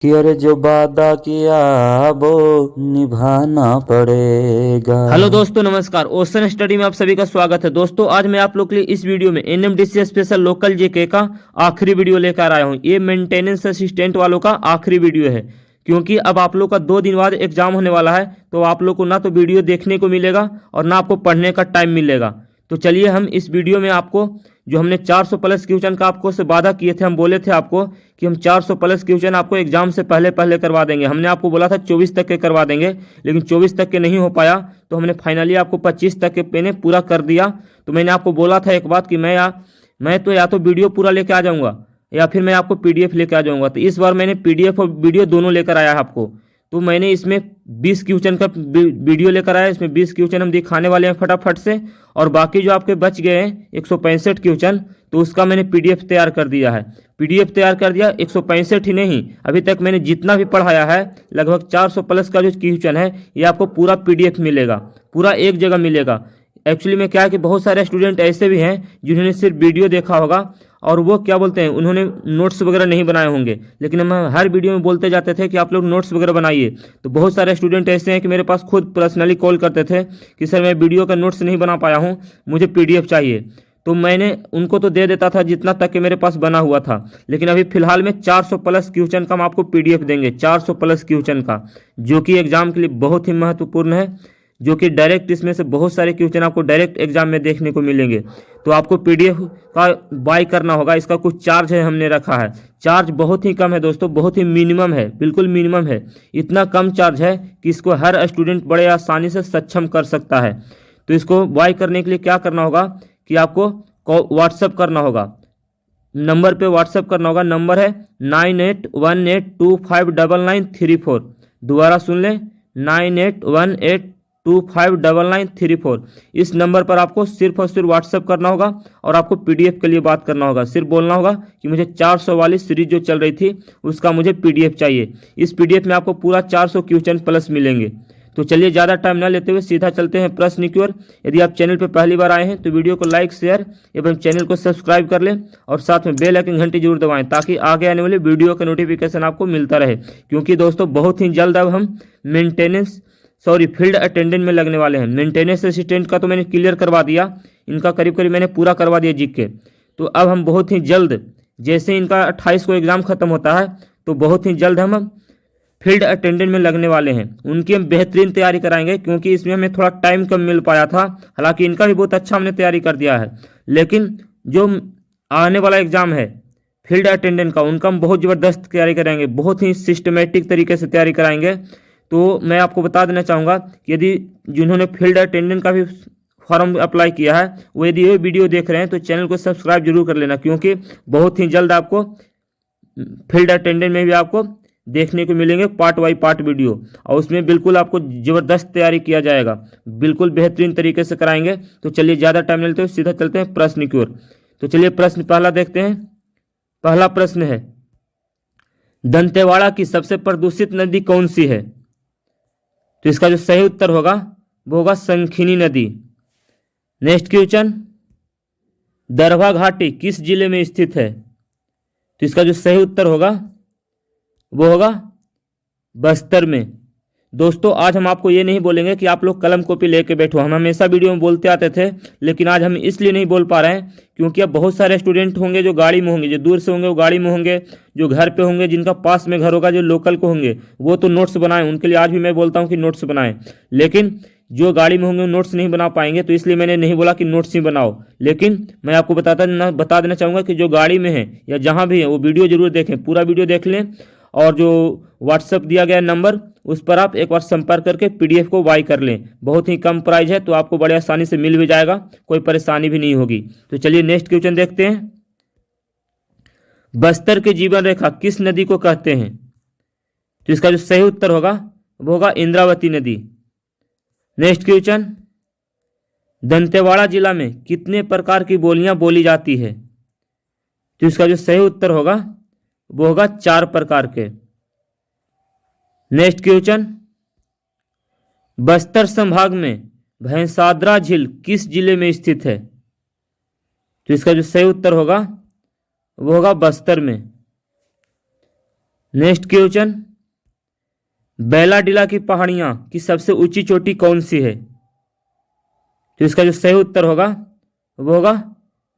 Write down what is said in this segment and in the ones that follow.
कि अरे जो वादा किया वो निभाना पड़ेगा। हेलो दोस्तों, नमस्कार। ओशन स्टडी में आप सभी का स्वागत है। दोस्तों, आज मैं आप लोग के लिए इस वीडियो में एनएमडीसी स्पेशल लोकल जेके का आखिरी वीडियो लेकर आया हूं। ये मेंटेनेंस असिस्टेंट वालों का आखिरी वीडियो है, क्योंकि अब आप लोग का 2 दिन बाद एग्जाम होने वाला है। तो आप लोग को ना तो वीडियो देखने को मिलेगा और ना आपको पढ़ने का टाइम मिलेगा। तो चलिए हम इस वीडियो में आपको जो हमने 400 प्लस क्वेश्चन का आपको से वादा किए थे, हम बोले थे आपको कि हम 400 प्लस क्वेश्चन आपको एग्जाम से पहले पहले करवा देंगे। हमने आपको बोला था 24 तक के करवा देंगे, लेकिन 24 तक के नहीं हो पाया। तो हमने फाइनली आपको 25 तक के मैंने पूरा कर दिया। तो मैंने आपको बोला था एक बात कि मैं तो या तो वीडियो पूरा लेके आ जाऊंगा या फिर मैं आपको पीडीएफ लेके आ जाऊंगा। तो इस बार मैंने पीडीएफ और वीडियो दोनों लेकर आया है आपको। तो मैंने इसमें 20 क्वेश्चन का वीडियो लेकर आया। इसमें 20 क्वेश्चन हम दिखाने वाले हैं फटाफट से, और बाकी जो आपके बच गए हैं 165 क्वेश्चन, तो उसका मैंने पीडीएफ तैयार कर दिया है। पीडीएफ तैयार कर दिया, 165 ही नहीं, अभी तक मैंने जितना भी पढ़ाया है लगभग 400 प्लस का जो क्वेश्चन है ये आपको पूरा पीडीएफ मिलेगा, पूरा एक जगह मिलेगा। एक्चुअली में क्या है कि बहुत सारे स्टूडेंट ऐसे भी हैं जिन्होंने सिर्फ वीडियो देखा होगा और वो क्या बोलते हैं, उन्होंने नोट्स वगैरह नहीं बनाए होंगे। लेकिन हम हर वीडियो में बोलते जाते थे कि आप लोग नोट्स वगैरह बनाइए। तो बहुत सारे स्टूडेंट ऐसे हैं कि मेरे पास खुद पर्सनली कॉल करते थे कि सर मैं वीडियो का नोट्स नहीं बना पाया हूँ, मुझे पीडीएफ चाहिए। तो मैंने उनको तो दे देता था जितना तक के मेरे पास बना हुआ था। लेकिन अभी फिलहाल में 400 प्लस क्वेश्चन का हम आपको पीडीएफ देंगे, 400 प्लस क्वेश्चन का, जो कि एग्जाम के लिए बहुत ही महत्वपूर्ण है, जो कि डायरेक्ट इसमें से बहुत सारे क्वेश्चन आपको डायरेक्ट एग्जाम में देखने को मिलेंगे। तो आपको पीडीएफ का बाय करना होगा। इसका कुछ चार्ज है, हमने रखा है। चार्ज बहुत ही कम है दोस्तों, बहुत ही मिनिमम है, बिल्कुल मिनिमम है। इतना कम चार्ज है कि इसको हर स्टूडेंट बड़े आसानी से सक्षम कर सकता है। तो इसको बाय करने के लिए क्या करना होगा कि आपको व्हाट्सअप करना होगा, नंबर पे व्हाट्सअप करना होगा। नंबर है 9818259934। दोबारा सुन लें, 9818259934। इस नंबर पर आपको सिर्फ और सिर्फ व्हाट्सअप करना होगा और आपको पीडीएफ के लिए बात करना होगा। सिर्फ बोलना होगा कि मुझे 400 वाली सीरीज जो चल रही थी उसका मुझे पीडीएफ चाहिए। इस पीडीएफ में आपको पूरा 400 क्वेश्चन प्लस मिलेंगे। तो चलिए ज़्यादा टाइम ना लेते हुए सीधा चलते हैं प्रश्न की ओर। यदि आप चैनल पर पहली बार आए हैं तो वीडियो को लाइक, शेयर एवं चैनल को सब्सक्राइब कर लें और साथ में बेल आइकन घंटी जरूर दबाएं, ताकि आगे आने वाले वीडियो का नोटिफिकेशन आपको मिलता रहे। क्योंकि दोस्तों बहुत ही जल्द अब हम फील्ड अटेंडेंट में लगने वाले हैं। मेंटेनेंस असिस्टेंट का तो मैंने क्लियर करवा दिया, इनका करीब करीब मैंने पूरा करवा दिया जीके। तो अब हम बहुत ही जल्द, जैसे इनका 28 को एग्ज़ाम खत्म होता है, तो बहुत ही जल्द हम फील्ड अटेंडेंट में लगने वाले हैं। उनकी हम बेहतरीन तैयारी कराएंगे, क्योंकि इसमें हमें थोड़ा टाइम कम मिल पाया था। हालांकि इनका भी बहुत अच्छा हमने तैयारी कर दिया है, लेकिन जो आने वाला एग्ज़ाम है फील्ड अटेंडेंट का, उनका हम बहुत ज़बरदस्त तैयारी करेंगे, बहुत ही सिस्टमेटिक तरीके से तैयारी कराएंगे। तो मैं आपको बता देना चाहूँगा कि यदि जिन्होंने फील्ड अटेंडेंट का भी फॉर्म अप्लाई किया है, वो यदि ये वीडियो देख रहे हैं तो चैनल को सब्सक्राइब जरूर कर लेना, क्योंकि बहुत ही जल्द आपको फील्ड अटेंडेंट में भी आपको देखने को मिलेंगे पार्ट बाई पार्ट वीडियो, और उसमें बिल्कुल आपको ज़बरदस्त तैयारी किया जाएगा, बिल्कुल बेहतरीन तरीके से कराएंगे। तो चलिए ज़्यादा टाइम नहीं लेते हुए सीधा चलते हैं प्रश्न की ओर। तो चलिए प्रश्न पहला देखते हैं। पहला प्रश्न है, दंतेवाड़ा की सबसे प्रदूषित नदी कौन सी है? तो इसका जो सही उत्तर होगा वो होगा शंखिनी नदी। नेक्स्ट क्वेश्चन, दरभा घाटी किस जिले में स्थित है? तो इसका जो सही उत्तर होगा वो होगा बस्तर में। दोस्तों, आज हम आपको ये नहीं बोलेंगे कि आप लोग कलम कॉपी लेके बैठो। हम हमेशा वीडियो में बोलते आते थे, लेकिन आज हम इसलिए नहीं बोल पा रहे हैं क्योंकि अब बहुत सारे स्टूडेंट होंगे जो गाड़ी में होंगे, जो दूर से होंगे वो गाड़ी में होंगे, जो घर पे होंगे, जिनका पास में घर होगा, जो लोकल को होंगे वो तो नोट्स बनाएं। उनके लिए आज भी मैं बोलता हूँ कि नोट्स बनाएं, लेकिन जो गाड़ी में होंगे नोट्स नहीं बना पाएंगे। तो इसलिए मैंने नहीं बोला कि नोट्स ही बनाओ, लेकिन मैं आपको बता देना चाहूँगा कि जो गाड़ी में है या जहाँ भी है वो वीडियो जरूर देखें, पूरा वीडियो देख लें। और जो व्हाट्सएप दिया गया नंबर, उस पर आप एक बार संपर्क करके पीडीएफ को बाय कर लें। बहुत ही कम प्राइस है, तो आपको बड़े आसानी से मिल भी जाएगा, कोई परेशानी भी नहीं होगी। तो चलिए नेक्स्ट क्वेश्चन देखते हैं। बस्तर की जीवन रेखा किस नदी को कहते हैं? तो इसका जो सही उत्तर होगा वो होगा इंद्रावती नदी। नेक्स्ट क्वेश्चन, दंतेवाड़ा जिला में कितने प्रकार की बोलियां बोली जाती है? तो इसका जो सही उत्तर होगा वो होगा 4 प्रकार के। नेक्स्ट क्वेश्चन, बस्तर संभाग में भैंसाद्रा झील किस जिले में स्थित है? तो इसका जो सही उत्तर होगा वो होगा बस्तर में। नेक्स्ट क्वेश्चन, बैलाडीला की पहाड़ियां की सबसे ऊंची चोटी कौन सी है? तो इसका जो सही उत्तर होगा वो होगा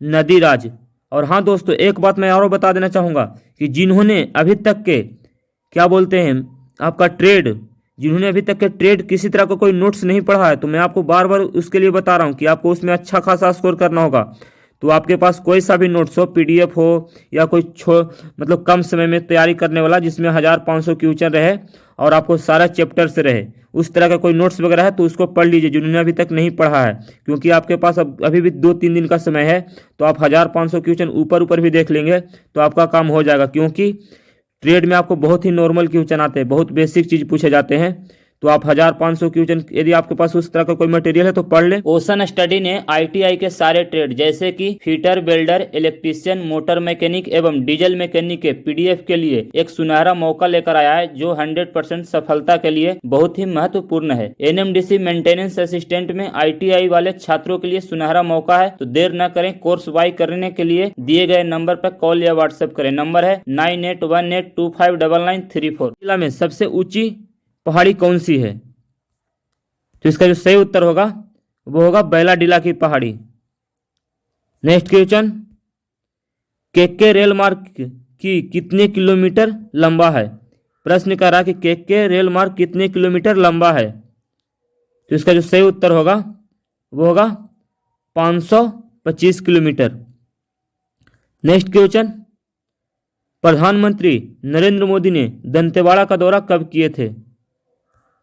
नदीराज। और हाँ दोस्तों, एक बात मैं और बता देना चाहूँगा कि जिन्होंने अभी तक के क्या बोलते हैं आपका ट्रेड, जिन्होंने अभी तक के ट्रेड किसी तरह का कोई नोट्स नहीं पढ़ा है, तो मैं आपको बार बार उसके लिए बता रहा हूँ कि आपको उसमें अच्छा खासा स्कोर करना होगा। तो आपके पास कोई सा भी नोट्स हो, पीडीएफ हो या कोई मतलब कम समय में तैयारी करने वाला जिसमें 1500 क्वेश्चन रहे और आपको सारा चैप्टर से रहे, उस तरह का कोई नोट्स वगैरह है तो उसको पढ़ लीजिए जिन्होंने अभी तक नहीं पढ़ा है। क्योंकि आपके पास अभी भी 2-3 दिन का समय है, तो आप 1500 क्वेश्चन ऊपर ऊपर भी देख लेंगे तो आपका काम हो जाएगा। क्योंकि ट्रेड में आपको बहुत ही नॉर्मल क्वेश्चन आते हैं, बहुत बेसिक चीज पूछे जाते हैं। तो आप 1500 क्वेश्चन यदि आपके पास उस तरह का कोई मटेरियल है तो पढ़ लें। ओशन स्टडी ने आईटीआई के सारे ट्रेड जैसे कि fitter, welder, electrician, motor mechanic एवं डीजल मैकेनिक के पीडीएफ के लिए एक सुनहरा मौका लेकर आया है जो 100% सफलता के लिए बहुत ही महत्वपूर्ण है। एनएमडीसी मेंटेनेंस असिस्टेंट में आईटीआई वाले छात्रों के लिए सुनहरा मौका है, तो देर न करें, कोर्स बाय करने के लिए दिए गए नंबर पर कॉल या व्हाट्सएप करें। नंबर है 9818259934। जिला में सबसे ऊंची पहाड़ी कौन सी है? तो इसका जो सही उत्तर होगा वो होगा बैलाडीला की पहाड़ी। नेक्स्ट क्वेश्चन, केके रेल मार्ग की कितने किलोमीटर लंबा है? प्रश्न कर रहा है कि केके रेल मार्ग कितने किलोमीटर लंबा है? तो इसका जो सही उत्तर होगा वो होगा 525 किलोमीटर। नेक्स्ट क्वेश्चन, प्रधानमंत्री नरेंद्र मोदी ने दंतेवाड़ा का दौरा कब किए थे?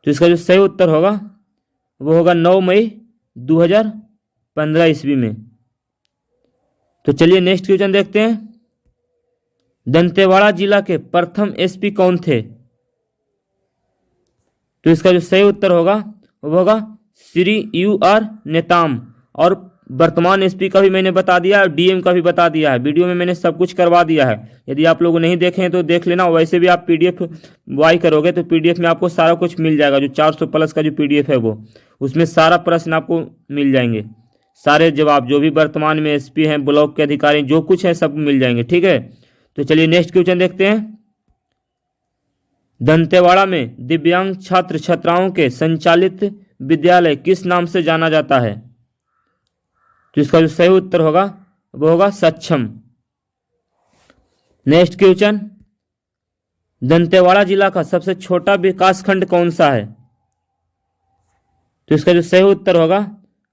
तो इसका जो सही उत्तर होगा वो होगा 9 मई 2015 ईस्वी में। तो चलिए नेक्स्ट क्वेश्चन देखते हैं, दंतेवाड़ा जिला के प्रथम एसपी कौन थे? तो इसका जो सही उत्तर होगा वो होगा श्री UR नेताम। और वर्तमान एसपी का भी मैंने बता दिया है, डीएम का भी बता दिया है, वीडियो में मैंने सब कुछ करवा दिया है। यदि आप लोग नहीं देखे हैं तो देख लेना। वैसे भी आप पीडीएफ बाय करोगे तो पीडीएफ में आपको सारा कुछ मिल जाएगा। जो 400 प्लस का जो पीडीएफ है वो, उसमें सारा प्रश्न आपको मिल जाएंगे, सारे जवाब जो भी वर्तमान में एसपी हैं, ब्लॉक के अधिकारी, जो कुछ है सब मिल जाएंगे। ठीक है, तो चलिए नेक्स्ट क्वेश्चन देखते हैं, दंतेवाड़ा में दिव्यांग छात्र छात्राओं के संचालित विद्यालय किस नाम से जाना जाता है? तो इसका जो सही उत्तर होगा वो होगा सक्षम। नेक्स्ट क्वेश्चन, दंतेवाड़ा जिला का सबसे छोटा विकासखंड कौन सा है? तो इसका जो सही उत्तर होगा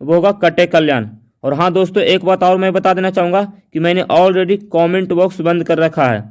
वो होगा कटे कल्याण। और हाँ दोस्तों, एक बात और मैं बता देना चाहूँगा कि मैंने ऑलरेडी कमेंट बॉक्स बंद कर रखा है,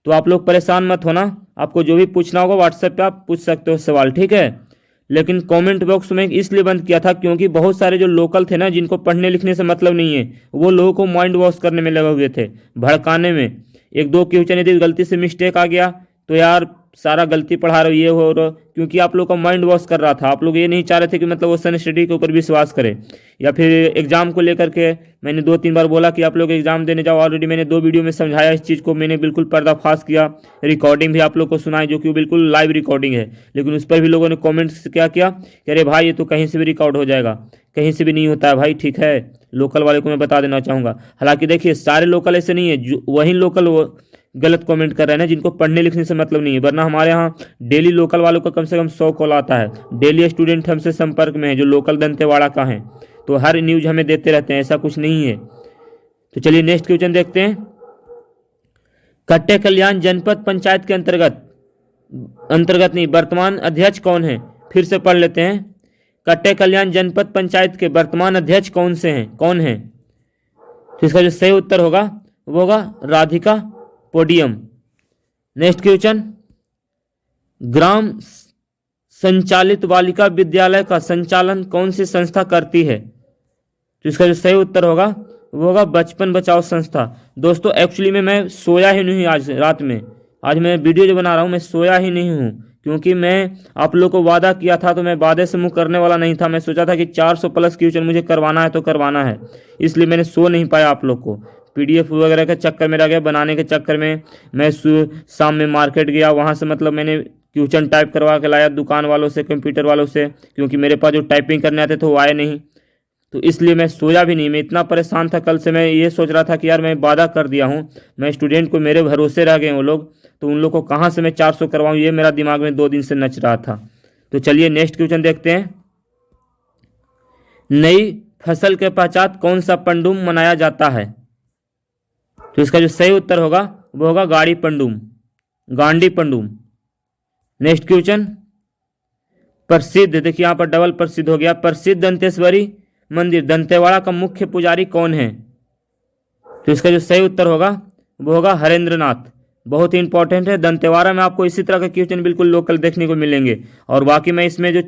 तो आप लोग परेशान मत होना। आपको जो भी पूछना होगा व्हाट्सएप पे आप पूछ सकते हो सवाल, ठीक है। लेकिन कमेंट बॉक्स में इसलिए बंद किया था क्योंकि बहुत सारे जो लोकल थे ना, जिनको पढ़ने लिखने से मतलब नहीं है, वो लोगों को माइंड वॉश करने में लगे हुए थे, भड़काने में। 1-2 क्वेश्चन यदि गलती से मिस्टेक आ गया तो यार सारा गलती पढ़ा रहे हो, ये हो रहा, क्योंकि आप लोग का माइंड वॉश कर रहा था। आप लोग ये नहीं चाह रहे थे कि मतलब ओशन स्टडी के ऊपर विश्वास करें, या फिर एग्जाम को लेकर के मैंने 2-3 बार बोला कि आप लोग एग्जाम देने जाओ। ऑलरेडी मैंने 2 वीडियो में समझाया इस चीज़ को, मैंने बिल्कुल पर्दाफाश किया, रिकॉर्डिंग भी आप लोग को सुनाई जो कि बिल्कुल लाइव रिकॉर्डिंग है। लेकिन उस पर भी लोगों ने कॉमेंट्स क्या किया कि अरे भाई ये तो कहीं से भी रिकॉर्ड हो जाएगा, कहीं से भी नहीं होता है भाई, ठीक है। लोकल वाले को मैं बता देना चाहूँगा। हालांकि देखिए सारे लोकल ऐसे नहीं है, जो वही लोकल वो गलत कमेंट कर रहे हैं ना जिनको पढ़ने लिखने से मतलब नहीं है। वरना हमारे यहाँ डेली लोकल वालों का कम से कम 100 कॉल आता है। डेली स्टूडेंट हमसे संपर्क में है जो लोकल दंतेवाड़ा का है, तो हर न्यूज हमें देते रहते हैं, ऐसा कुछ नहीं है। तो चलिए नेक्स्ट क्वेश्चन देखते हैं, कट्टे कल्याण जनपद पंचायत के अंतर्गत नहीं, वर्तमान अध्यक्ष कौन है? फिर से पढ़ लेते हैं, कट्टे कल्याण जनपद पंचायत के वर्तमान अध्यक्ष कौन है? तो इसका जो सही उत्तर होगा वो होगा राधिका पोडियम। नेक्स्ट क्वेश्चन, ग्राम संचालित बालिका विद्यालय का संचालन कौन सी संस्था करती है? तो इसका जो सही उत्तर होगा वो होगा बचपन बचाओ संस्था। दोस्तों एक्चुअली में मैं सोया ही नहीं आज रात में, आज मैं वीडियो जो बना रहा हूँ मैं सोया ही नहीं हूँ, क्योंकि मैं आप लोग को वादा किया था तो मैं वादे से मुँह करने वाला नहीं था। मैं सोचा था कि 400 प्लस क्वेश्चन मुझे करवाना है तो करवाना है, इसलिए मैंने सो नहीं पाया आप लोग को। पीडीएफ वगैरह के चक्कर में रह गया, बनाने के चक्कर में मैं शाम में मार्केट गया, वहाँ से मतलब मैंने क्वेश्चन टाइप करवा के लाया दुकान वालों से, कंप्यूटर वालों से, क्योंकि मेरे पास जो टाइपिंग करने आते थे वो आए नहीं, तो इसलिए मैं सोया भी नहीं। मैं इतना परेशान था कल से, मैं ये सोच रहा था कि यार मैं वादा कर दिया हूँ, मैं स्टूडेंट को मेरे भरोसे रह गए वो लोग, तो उन लोग को कहाँ से मैं 400 करवाऊँ, ये मेरा दिमाग में 2 दिन से नच रहा था। तो चलिए नेक्स्ट क्वेश्चन देखते हैं। नई फसल के पश्चात कौन सा पंडुम मनाया जाता है? तो इसका जो सही उत्तर होगा वो होगा गाड़ी पंडुम, गांडी पंडुम। नेक्स्ट क्वेश्चन, प्रसिद्ध, देखिए यहाँ पर डबल प्रसिद्ध हो गया, प्रसिद्ध दंतेश्वरी मंदिर दंतेवाड़ा का मुख्य पुजारी कौन है? तो इसका जो सही उत्तर होगा वो होगा हरेंद्र नाथ। बहुत ही इंपॉर्टेंट है। दंतेवाड़ा में आपको इसी तरह के क्वेश्चन बिल्कुल लोकल देखने को मिलेंगे। और बाकी मैं इसमें जो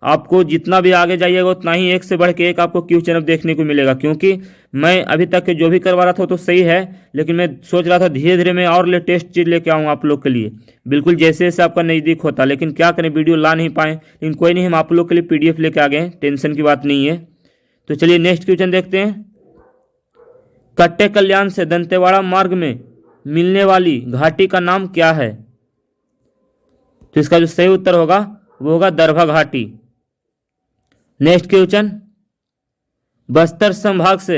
आपको जितना भी आगे जाइएगा उतना ही एक से बढ़ के एक आपको क्वेश्चन अब देखने को मिलेगा, क्योंकि मैं अभी तक के जो भी करवा रहा था तो सही है, लेकिन मैं सोच रहा था धीरे धीरे मैं और लेटेस्ट चीज़ लेके आऊँ आप लोग के लिए, बिल्कुल जैसे जैसे आपका नज़दीक होता। लेकिन क्या करें, वीडियो ला नहीं पाए, लेकिन कोई नहीं, हम आप लोग के लिए PDF लेके आ गए हैं, टेंशन की बात नहीं है। तो चलिए नेक्स्ट क्वेश्चन देखते हैं। कट्टे कल्याण से दंतेवाड़ा मार्ग में मिलने वाली घाटी का नाम क्या है? तो इसका जो सही उत्तर होगा वो होगा दरभा घाटी। नेक्स्ट क्वेश्चन, बस्तर संभाग से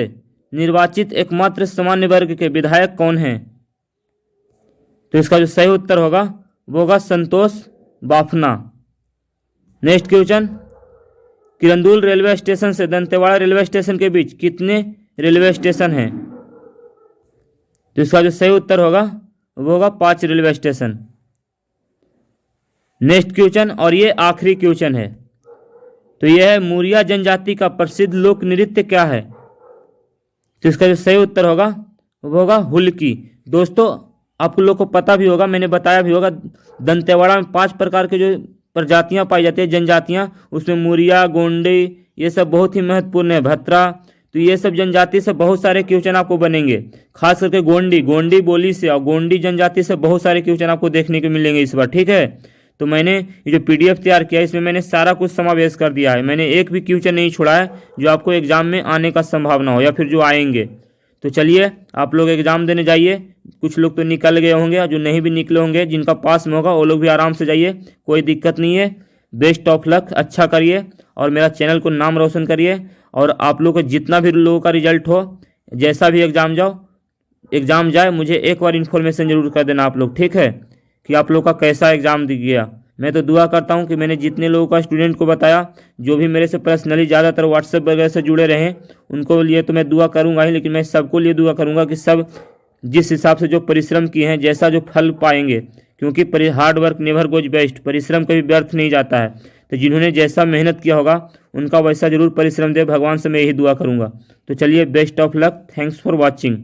निर्वाचित एकमात्र सामान्य वर्ग के विधायक कौन हैं? तो इसका जो सही उत्तर होगा वो होगा Santosh Bafna. Next question, Kirandul railway station से दंतेवाड़ा रेलवे स्टेशन के बीच कितने रेलवे स्टेशन हैं? तो इसका जो सही उत्तर होगा वो होगा 5 रेलवे स्टेशन। नेक्स्ट क्वेश्चन, और ये आखिरी क्वेश्चन है, तो यह है मुरिया जनजाति का प्रसिद्ध लोक नृत्य क्या है? तो इसका जो सही उत्तर होगा वो होगा हुल्की। दोस्तों आप लोग को पता भी होगा, मैंने बताया भी होगा, दंतेवाड़ा में 5 प्रकार के जो प्रजातियां पाई जाती है, जनजातियां, उसमें मुरिया, गोंडी, ये सब बहुत ही महत्वपूर्ण है, भत्रा। तो ये सब जनजाति से बहुत सारे क्वेश्चन आपको बनेंगे, खास करके गोंडी बोली से और गोंडी जनजाति से बहुत सारे क्वेश्चन आपको देखने को मिलेंगे इस बार, ठीक है। तो मैंने ये जो PDF तैयार किया है इसमें मैंने सारा कुछ समावेश कर दिया है, मैंने एक भी क्वेश्चन नहीं छोड़ा है जो आपको एग्जाम में आने का संभावना हो या फिर जो आएंगे। तो चलिए आप लोग एग्जाम देने जाइए, कुछ लोग तो निकल गए होंगे और जो नहीं भी निकले होंगे, जिनका पास में होगा वो लोग भी आराम से जाइए, कोई दिक्कत नहीं है। बेस्ट ऑफ लक, अच्छा करिए और मेरा चैनल को नाम रोशन करिए। और आप लोग को जितना भी लोगों का रिजल्ट हो, जैसा भी एग्ज़ाम जाए, मुझे एक बार इन्फॉर्मेशन जरूर कर देना आप लोग, ठीक है, कि आप लोग का कैसा एग्ज़ाम गया। मैं तो दुआ करता हूं कि मैंने जितने लोगों का स्टूडेंट को बताया, जो भी मेरे से पर्सनली ज़्यादातर व्हाट्सएप वगैरह से जुड़े रहे, उनको लिए तो मैं दुआ करूंगा ही, लेकिन मैं सबको लिए दुआ करूंगा कि सब जिस हिसाब से जो परिश्रम किए हैं, जैसा जो फल पाएंगे, क्योंकि hard work never goes waste, परिश्रम कभी व्यर्थ नहीं जाता है। तो जिन्होंने जैसा मेहनत किया होगा उनका वैसा जरूर परिश्रम दे, भगवान से मैं यही दुआ करूंगा। तो चलिए best of luck, thanks for watching.